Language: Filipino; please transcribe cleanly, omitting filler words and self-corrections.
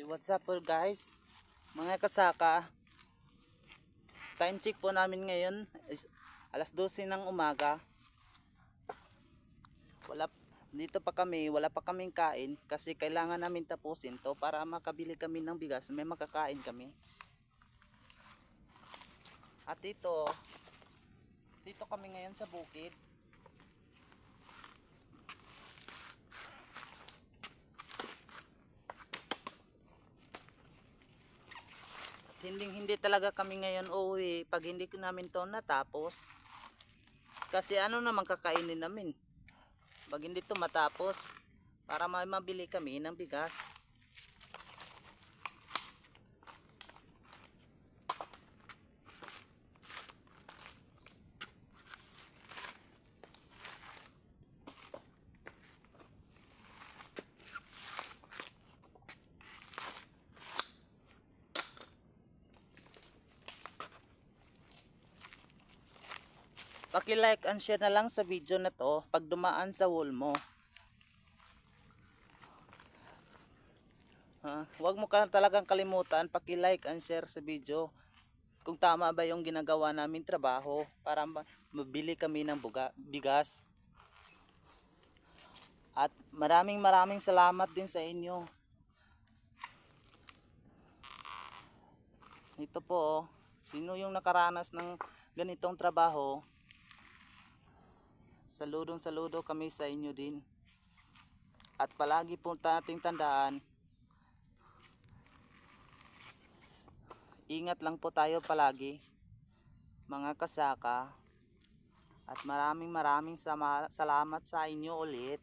What's up po guys, mga kasaka. Time check po namin ngayon is alas 12 ng umaga. Dito pa kami, wala pa kaming kain kasi kailangan namin tapusin to para makabili kami ng bigas, may makakain kami. At dito kami ngayon sa bukid. Hindi talaga kami ngayon uuwi pag hindi namin to natapos. Kasi ano naman kakainin namin pag hindi to matapos, para may mabili kami ng bigas. Paki-like and share na lang sa video na to pag dumaan sa wall mo. Huwag mo ka talagang kalimutan paki-like and share sa video kung tama ba yung ginagawa namin trabaho para mabili kami ng bigas. At maraming salamat din sa inyo. Ito po, sino yung nakaranas ng ganitong trabaho? Saludo kami sa inyo din. At palagi po nating tandaan, ingat lang po tayo palagi, mga kasaka. At maraming salamat sa inyo ulit.